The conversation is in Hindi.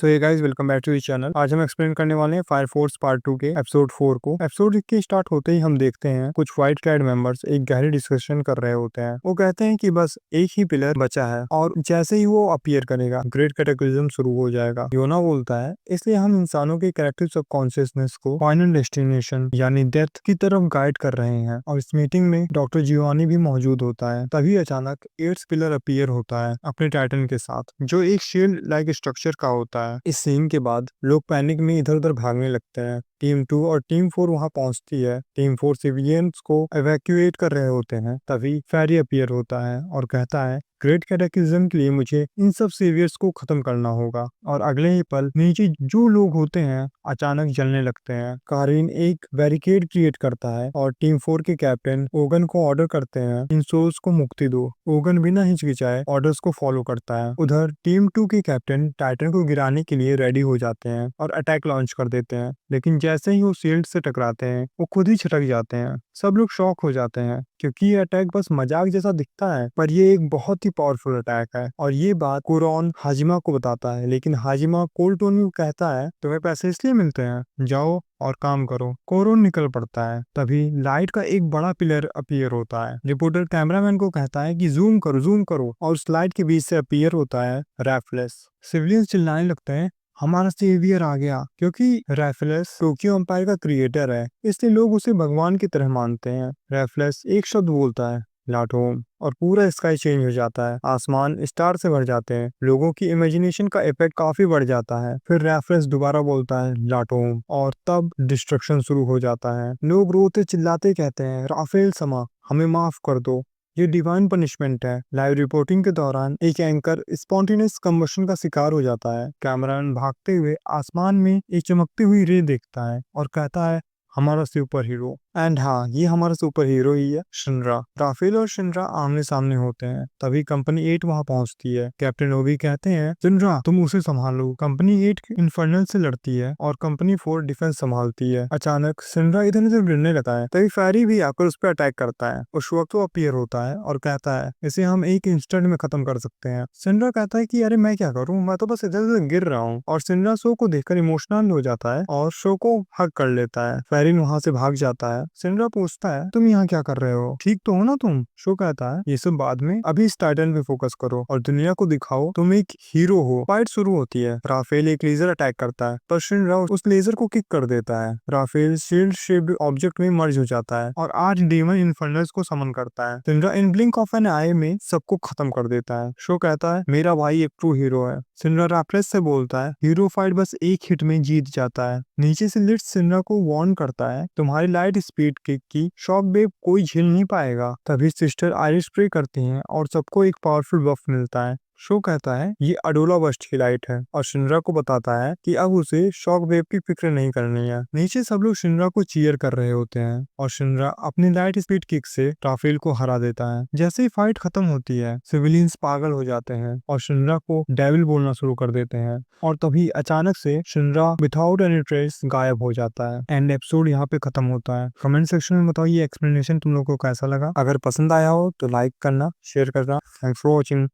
सो ये guys welcome back to the channel. आज हम एक्सप्लेन करने वाले हैं फायर फोर्स पार्ट 2 के एपिसोड 4 को। एपिसोड के स्टार्ट होते ही हम देखते हैं कुछ व्हाइट क्लैड मेंबर्स एक गहरी डिस्कशन कर रहे होते हैं। वो कहते हैं कि बस एक ही पिलर बचा है और जैसे ही वो अपीयर करेगा ग्रेट कैटेक्लिज्म शुरू हो जाएगा। योना बोलता है इसलिए हम इंसानों के कलेक्टिव सबकॉन्शियसनेस को फाइनल डेस्टिनेशन यानी डेथ की तरफ गाइड कर रहे हैं। और इस मीटिंग में डॉक्टर जियोनी भी मौजूद होता है। तभी अचानक एट्स पिलर अपीयर होता है अपने टाइटन के साथ, जो एक शील्ड लाइक स्ट्रक्चर का होता है। इस सीन के बाद लोग पैनिक में इधर उधर भागने लगते हैं। टीम 2 और टीम 4 वहां पहुंचती है। टीम 4 सिविलियंस को एवैक्यूएट कर रहे होते हैं। तभी फेरी अपीयर होता है और कहता है ग्रेट कैटेक्लिज्म के लिए मुझे इन सब सेवियर्स को खत्म करना होगा। और अगले ही पल नीचे जो लोग होते हैं अचानक जलने लगते हैं। कारिन एक बैरिकेड क्रिएट करता है और टीम 4 के कैप्टन ओगन को ऑर्डर करते हैं इन सोल्स को मुक्ति दो। ओगन बिना हिचकिचाए ऑर्डर्स को फॉलो करता है। उधर टीम 2 के कैप्टन टाइटन को गिराने के लिए रेडी हो जाते हैं और अटैक लॉन्च कर देते हैं। लेकिन जैसे ही वो शील्ड से टकराते हैं वो खुद ही छिटक जाते हैं। सब लोग शॉक हो जाते हैं क्योंकि ये अटैक बस मजाक जैसा दिखता है, पर ये एक बहुत ही पावरफुल अटैक है। और ये बात कुरॉन हाजिमा को बताता है, लेकिन हाजिमा कोल्ड टोन में कहता है तुम्हें पैसे इसलिए मिलते हैं, जाओ और काम करो। कोरोन निकल पड़ता है। तभी लाइट का एक बड़ा पिलर अपीयर होता है। रिपोर्टर कैमरामैन को कहता है कि जूम करो और उस लाइट के बीच से अपीयर होता है रैफलेस। सिविलियंस चिल्लाने लगते हैं हमारा सेवियर आ गया, क्योंकि रैफलेस टोक्यो एम्पायर का क्रिएटर है, इसलिए लोग उसे भगवान की तरह मानते हैं। रैफलेस एक शब्द बोलता है लाटोम और पूरा स्काई चेंज हो जाता है। आसमान स्टार से भर जाते हैं। लोगों की इमेजिनेशन का इफेक्ट काफी बढ़ जाता है। फिर रेफरेंस दोबारा बोलता है लाटोम और तब डिस्ट्रक्शन शुरू हो जाता है। लोग रोते चिल्लाते कहते हैं राफेल समा हमें माफ कर दो, ये डिवाइन पनिशमेंट है। लाइव रिपोर्टिंग के दौरान एक एंकर स्पॉन्टेनियस कंबशन का शिकार हो जाता है। कैमरामैन भागते हुए आसमान में एक चमकती हुई रे देखता है और कहता है हमारा सुपर हीरो। एंड हाँ, ये हमारा सुपर हीरो ही है, शिनरा। राफेल और शिनरा आमने सामने होते हैं। तभी कंपनी 8 वहां पहुंचती है। कैप्टन ओबी कहते हैं शिनरा तुम उसे संभालो। कंपनी 8 इन्फर्नल से लड़ती है और कंपनी 4 डिफेंस संभालती है। अचानक शिनरा इधर उधर गिरने लगता है। तभी फेरी भी आकर उस पर अटैक करता है। उस वक्त वो अपीयर होता है और कहता है इसे हम एक इंस्टेंट में खत्म कर सकते हैं। शिनरा कहता है कि अरे मैं क्या करूं, मैं तो बस इधर उधर गिर रहा हूँ। और शिनरा शो को देखकर इमोशनल हो जाता है और शो को हग कर लेता है। फेरिन वहां से भाग जाता है। शिनरा पूछता है तुम यहाँ क्या कर रहे हो, ठीक तो हो ना तुम? शो कहता है ये सब बाद में, अभी इस टाइटन पे फोकस करो और दुनिया को दिखाओ तुम एक हीरो हो। फाइट शुरू होती है। राफेल एक लेजर अटैक करता है पर शिनरा उस लेजर को किक कर देता है। राफेल शील्ड शेप्ड ऑब्जेक्ट में मर्ज हो जाता है और आर्च डीमन इन्फर्नल्स को समन करता है। शिनरा इन ब्लिंक ऑफ एन आई में सबको खत्म कर देता है। शो कहता है मेरा भाई एक ट्रू हीरो है। शिनरा राफेल से बोलता है हीरो फाइट बस एक हिट में जीत जाता है। नीचे से लिट्स शिनरा को वार्न करता है तुम्हारी लाइट स्पीड किक की शॉक वेव कोई झेल नहीं पाएगा। तभी सिस्टर आयरिस स्प्रे करती हैं और सबको एक पावरफुल बफ मिलता है। शो कहता है ये अडोला बस्ट की लाइट है और शिनरा को बताता है कि अब उसे शॉक वेव की फिक्र नहीं करनी है। नीचे सब लोग शिनरा को चीयर कर रहे होते हैं और शिनरा अपनी लाइट स्पीड किक से राफेल को हरा देता है। जैसे ही फाइट खत्म होती है सिविलियंस पागल हो जाते हैं और शिनरा को डेविल बोलना शुरू कर देते हैं। और तभी अचानक से शिनरा विदाउट एनी ट्रेस गायब हो जाता है। एंड एपिसोड यहाँ पे खत्म होता है। कमेंट सेक्शन में बताओ ये एक्सप्लेनेशन तुम लोग को कैसा लगा। अगर पसंद आया हो तो लाइक करना, शेयर करना। Thanks for watching.